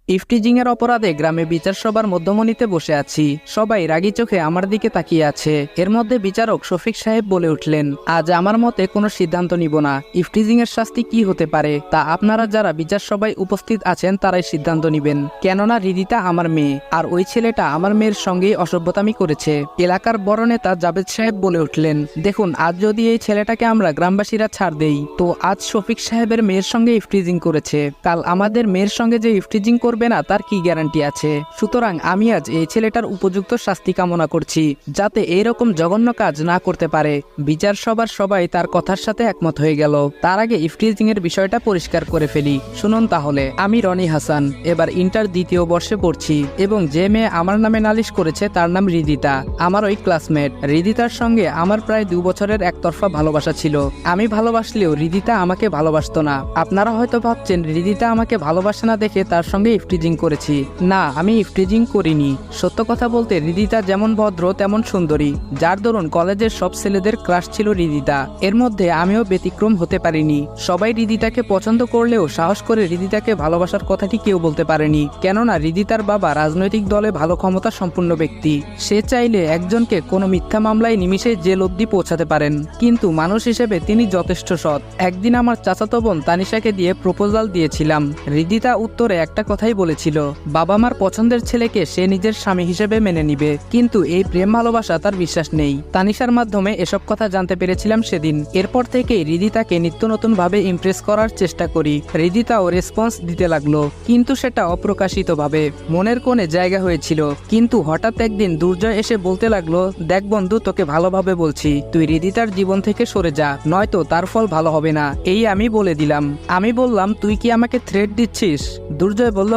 Eve teasing এর অপরাধে গ্রামে বিচার সভার মধ্যমণিতে বসে আছি। সবাই রাগী চোখে আমার দিকে তাকিয়ে আছে। এর মধ্যে বিচারক শফিক সাহেব বলে উঠলেন, আজ আমার মতে কোনো সিদ্ধান্ত নিব না। ইফটিজিং এর শাস্তি কি হতে পারে তা আপনারা যারা বিচার সভায় উপস্থিত আছেন তারাই সিদ্ধান্ত নিবেন। কেননা হৃদিতা আমার মেয়ে, আর ওই ছেলেটা আমার মেয়ের সঙ্গেই অসভ্যতামি করেছে। এলাকার বড় নেতা জাবেদ সাহেব বলে উঠলেন, দেখুন, আজ যদি এই ছেলেটাকে আমরা গ্রামবাসীরা ছাড় দেই, তো আজ শফিক সাহেবের মেয়ের সঙ্গে ইফটিজিং করেছে, কাল আমাদের মেয়ের সঙ্গে যে ইফটিজিং করবে না তার কি গ্যারান্টি আছে? সুতরাং আমি আজ এই ছেলেটার উপযুক্ত শাস্তি কামনা করছি, যাতে এইরকম জঘন্য কাজ না করতে পারে। বিচার সভার সবাই তার কথার সাথে একমত হয়ে গেল। তার আগে ইফটিজিং এর বিষয়টা পরিষ্কার করে ফেলি। শুনুন তাহলে, আমি রনি হাসান, এবার ইন্টার দ্বিতীয় বর্ষে পড়ছি, এবং যে মেয়ে আমার নামে নালিশ করেছে তার নাম হৃদিতা, আমার ওই ক্লাসমেট। হৃদিতার সঙ্গে আমার প্রায় 2 বছরের একতরফা ভালোবাসা ছিল। আমি ভালোবাসলেও হৃদিতা আমাকে ভালোবাসতো না। আপনারা হয়তো ভাবছেন হৃদিতা আমাকে ভালোবাসে না দেখে তার সঙ্গে ইফটিজিং করেছি। না, আমি ইফটিজিং করিনি। সত্য কথা বলতে হৃদিতা যেমন ভদ্র তেমন সুন্দরী, যার দরুন কলেজের সব ছেলেদের ক্রাশ ছিল হৃদিতা। এর মধ্যে আমিও ব্যতিক্রম হতে পারিনি। সবাই হৃদিতাকে পছন্দ করলেও সাহস করে হৃদিতাকে ভালোবাসার কথাটি কেউ বলতে পারেনি। কেননা হৃদিতার বাবা রাজনৈতিক দলে ভালো ক্ষমতা সম্পন্ন ব্যক্তি। সে চাইলে একজনকে কোনো মিথ্যা মামলায় নিমিষে জেল অবধি পৌঁছাতে পারেন, কিন্তু মানুষ হিসেবে তিনি যথেষ্ট সৎ। একদিন আমার চাচাতো বোন তানিশাকে দিয়ে প্রপোজাল দিয়েছিলাম। হৃদিতা উত্তরে একটা কথাই বলেছিল, বাবা মার পছন্দের ছেলেকে সে নিজের স্বামী হিসেবে মেনে নিবে। কিন্তু এই প্রেম ভালোবাসা তার বিশ্বাস নেই। তানিশার মাধ্যমে এসব কথা জানতে পেরেছিলাম সেদিন। এরপর থেকেই হৃদিতাকে নিত্য নতুন ভাবে ইমপ্রেস করার চেষ্টা করি। হৃদিতাও রেসপন্স দিতে লাগলো, কিন্তু সেটা অপ্রকাশিত ভাবে, মনের কোণে জায়গা হয়েছিল। কিন্তু হঠাৎ একদিন দুর্জয় এসে বলতে লাগলো, দেখ বন্ধু, তোকে ভালোভাবে বলছি, তুই হৃদিতার জীবন থেকে সরে যা, নয়তো তার ফল ভালো হবে না। এই আমি বলে দিলাম। আমি বললাম, তুই কি আমাকে থ্রেট দিচ্ছিস? দুর্জয় বলল,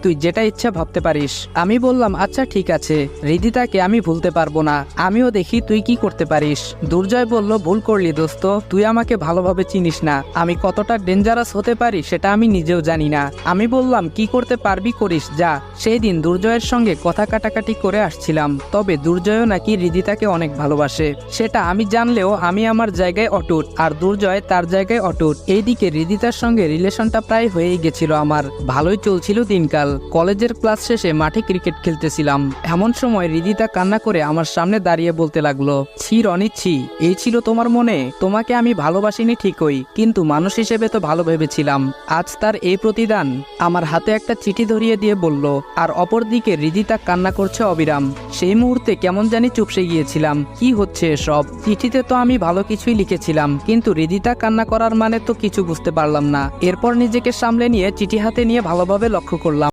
তুই যেটা ইচ্ছা ভাবতে পারিস। আমি বললাম, আচ্ছা ঠিক আছে, হৃদিতাকে আমি ভুলতে পারবো না, আমিও দেখি তুই কি করতে পারিস। দুর্জয় বলল, ভুল করলি দোস্ত, তুই আমাকে ভালোভাবে চিনিস না। আমি কতটা ডেঞ্জারাস হতে পারি সেটা আমি নিজেও জানি না। আমি বললাম, কি করতে পারবি করিস, যা। সেই দিন দুর্জয়ের সঙ্গে কথা কাটাকাটি করে আসছিলাম। তবে দুর্জয়ও নাকি হৃদিতাকে অনেক ভালোবাসে। সেটা আমি জানলেও আমি আমার জায়গায় অটুট, আর দুর্জয় তার জায়গায় অটুট। এইদিকে হৃদিতার সঙ্গে রিলেশনটা প্রায় হয়েই গেছিল আমার। ভালোই চলছিল দিনকাল। কলেজের ক্লাস শেষে মাঠে ক্রিকেট খেলতেছিলাম। এমন সময় হৃদিতা কান্না করে আমার সামনে দাঁড়িয়ে বলতে লাগলো, ছি রনি ছি, এই ছিল তোমার মনে? তোমাকে আমি ভালোবাসিনি ঠিকই, কিন্তু মানুষ হিসেবে তো ভালো ভেবেছিলাম। আজ তার এই প্রতিদান। আমার হাতে একটা চিঠি ধরিয়ে দিয়ে বলল, আর অপরদিকে হৃদিতা কান্না করছে অবিরাম। সেই মুহূর্তে কেমন জানি চুপসে গিয়েছিলাম। কি হচ্ছে এসব? চিঠিতে তো আমি ভালো কিছুই লিখেছিলাম, কিন্তু হৃদিতা কান্না করার মানে তো কিছু বুঝতে পারলাম না। এরপর নিজেকে সামলে নিয়ে চিঠি হাতে নিয়ে ভালোভাবে লক্ষ্য করলাম।